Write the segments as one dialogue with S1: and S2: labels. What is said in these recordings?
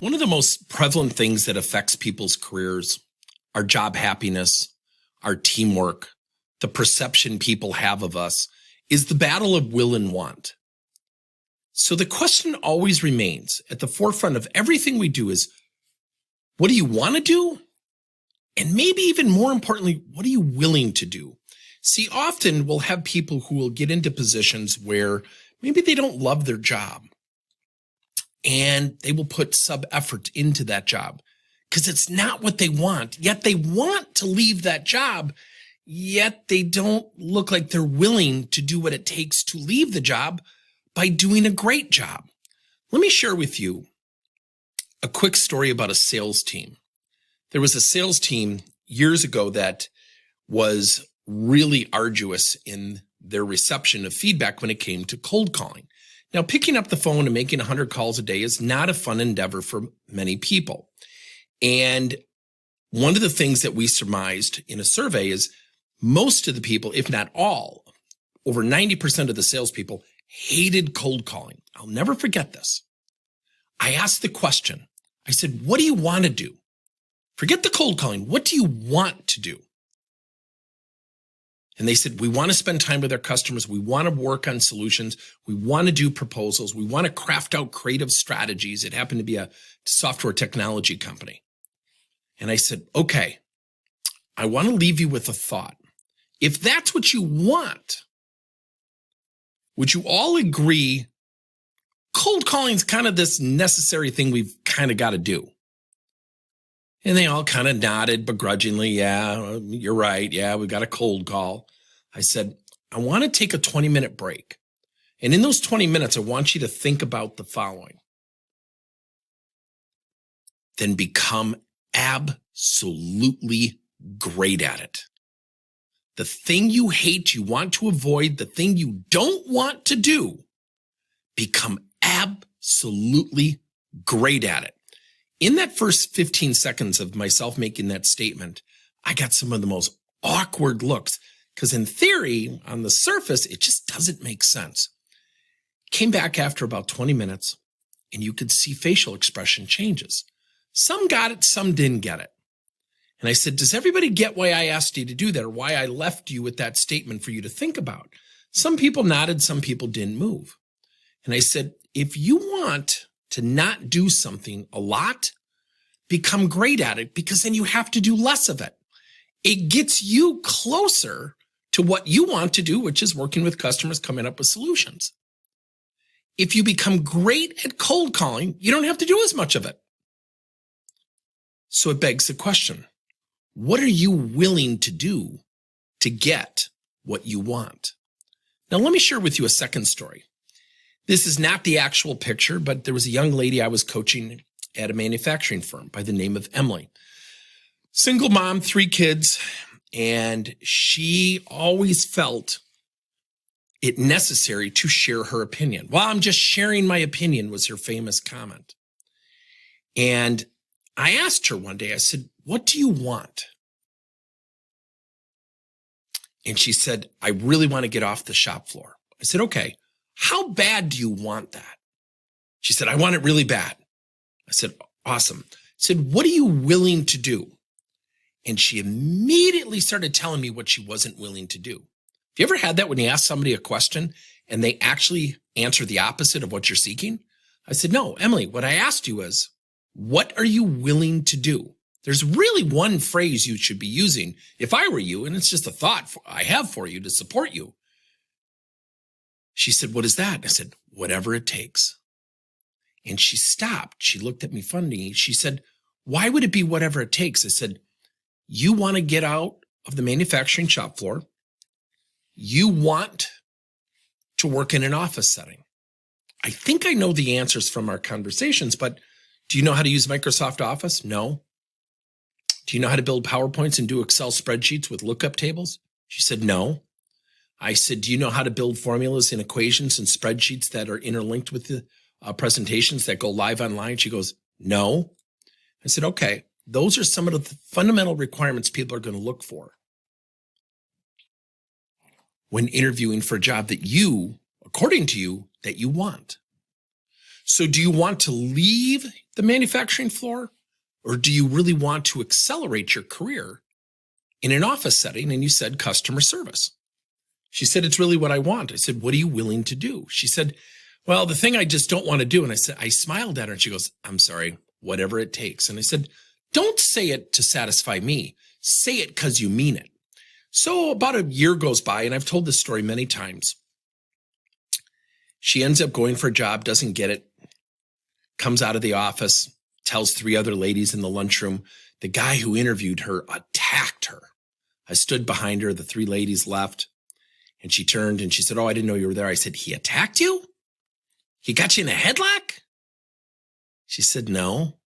S1: One of the most prevalent things that affects people's careers, our job happiness, our teamwork, the perception people have of us, is the battle of will and want. So the question always remains at the forefront of everything we do is, what do you want to do? And maybe even more importantly, what are you willing to do? See, often we'll have people who will get into positions where maybe they don't love their job and they will put sub-effort into that job because it's not what they want, yet they want to leave that job, yet they don't look like they're willing to do what it takes to leave the job by doing a great job. Let me share with you a quick story about a sales team. There was a sales team years ago that was really arduous in their reception of feedback when it came to cold calling. Now, picking up the phone and making 100 calls a day is not a fun endeavor for many people. And one of the things that we surmised in a survey is most of the people, if not all, over 90% of the salespeople hated cold calling. I'll never forget this. I asked the question. I said, what do you want to do? Forget the cold calling. What do you want to do? And they said, we want to spend time with our customers. We want to work on solutions. We want to do proposals. We want to craft out creative strategies. It happened to be a software technology company. And I said, okay, I want to leave you with a thought. If that's what you want, would you all agree cold calling is kind of this necessary thing we've kind of got to do? And they all kind of nodded begrudgingly. Yeah, you're right. Yeah, we got a cold call. I said, I want to take a 20-minute break. And in those 20 minutes, I want you to think about the following. Then become absolutely great at it. The thing you hate, you want to avoid, the thing you don't want to do, become absolutely great at it. In that first 15 seconds of myself making that statement, I got some of the most awkward looks because in theory, on the surface, it just doesn't make sense. Came back after about 20 minutes and you could see facial expression changes. Some got it, some didn't get it. And I said, does everybody get why I asked you to do that or why I left you with that statement for you to think about? Some people nodded, some people didn't move. And I said, if you want to not do something a lot, become great at it because then you have to do less of it. It gets you closer to what you want to do, which is working with customers, coming up with solutions. If you become great at cold calling, you don't have to do as much of it. So it begs the question, what are you willing to do to get what you want? Now, let me share with you a second story. This is not the actual picture, but there was a young lady I was coaching at a manufacturing firm by the name of Emily. Single mom, 3 kids, and she always felt it necessary to share her opinion. Well, I'm just sharing my opinion was her famous comment. And I asked her one day, I said, what do you want? And she said, I really want to get off the shop floor. I said, okay. How bad do you want that? She said, I want it really bad. I said, awesome. I said, what are you willing to do? And she immediately started telling me what she wasn't willing to do. Have you ever had that when you ask somebody a question and they actually answer the opposite of what you're seeking? I said, no, Emily, what I asked you was, what are you willing to do? There's really one phrase you should be using if I were you, and it's just a thought I have for you to support you. She said, what is that? I said, whatever it takes. And she stopped. She looked at me funny. She said, why would it be whatever it takes? I said, you want to get out of the manufacturing shop floor. You want to work in an office setting. I think I know the answers from our conversations, but do you know how to use Microsoft Office? No. Do you know how to build PowerPoints and do Excel spreadsheets with lookup tables? She said, no. I said, do you know how to build formulas and equations and spreadsheets that are interlinked with the presentations that go live online? She goes, no. I said, okay, those are some of the fundamental requirements people are going to look for when interviewing for a job that you, according to you, that you want. So do you want to leave the manufacturing floor, or do you really want to accelerate your career in an office setting? And you said customer service. She said, it's really what I want. I said, what are you willing to do? She said, well, the thing I just don't want to do. And I smiled at her and she goes, I'm sorry, whatever it takes. And I said, don't say it to satisfy me. Say it because you mean it. So about a year goes by, and I've told this story many times. She ends up going for a job, doesn't get it, comes out of the office, tells 3 other ladies in the lunchroom, the guy who interviewed her attacked her. I stood behind her. The 3 ladies left, and she turned and she said, oh, I didn't know you were there. I said, he attacked you? He got you in a headlock? She said, no.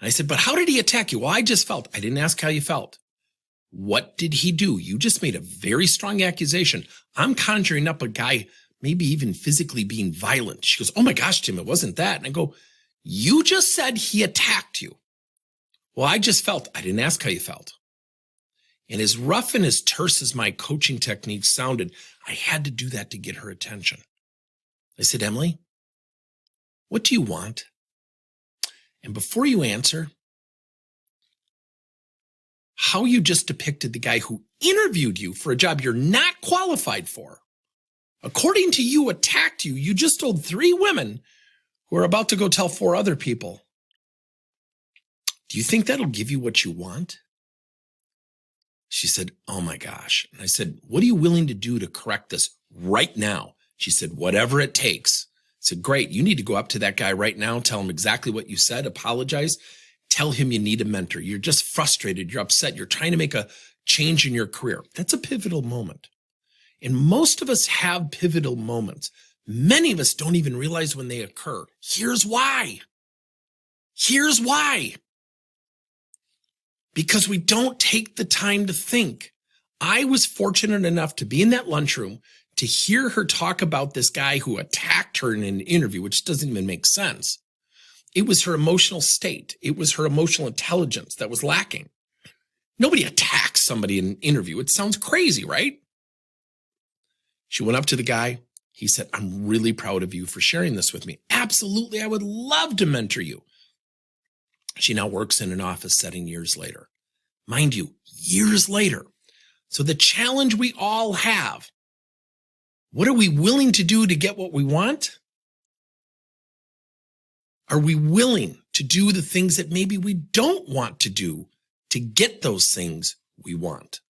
S1: And I said, but how did he attack you? Well, I just felt. I didn't ask how you felt. What did he do? You just made a very strong accusation. I'm conjuring up a guy maybe even physically being violent. She goes, oh my gosh, Tim, it wasn't that. And I go, you just said he attacked you. Well, I just felt. I didn't ask how you felt. And as rough and as terse as my coaching techniques sounded, I had to do that to get her attention. I said, Emily, what do you want? And before you answer, how you just depicted the guy who interviewed you for a job you're not qualified for, according to you, attacked you. You just told 3 women who are about to go tell 4 other people. Do you think that'll give you what you want? She said, oh my gosh. And I said, what are you willing to do to correct this right now? She said, whatever it takes. I said, great. You need to go up to that guy right now. Tell him exactly what you said. Apologize. Tell him you need a mentor. You're just frustrated. You're upset. You're trying to make a change in your career. That's a pivotal moment. And most of us have pivotal moments. Many of us don't even realize when they occur. Here's why. Here's why. Because we don't take the time to think. I was fortunate enough to be in that lunchroom to hear her talk about this guy who attacked her in an interview, which doesn't even make sense. It was her emotional state. It was her emotional intelligence that was lacking. Nobody attacks somebody in an interview. It sounds crazy, right? She went up to the guy. He said, I'm really proud of you for sharing this with me. Absolutely. I would love to mentor you. She now works in an office setting years later. Mind you, years later. So the challenge we all have, what are we willing to do to get what we want? Are we willing to do the things that maybe we don't want to do to get those things we want?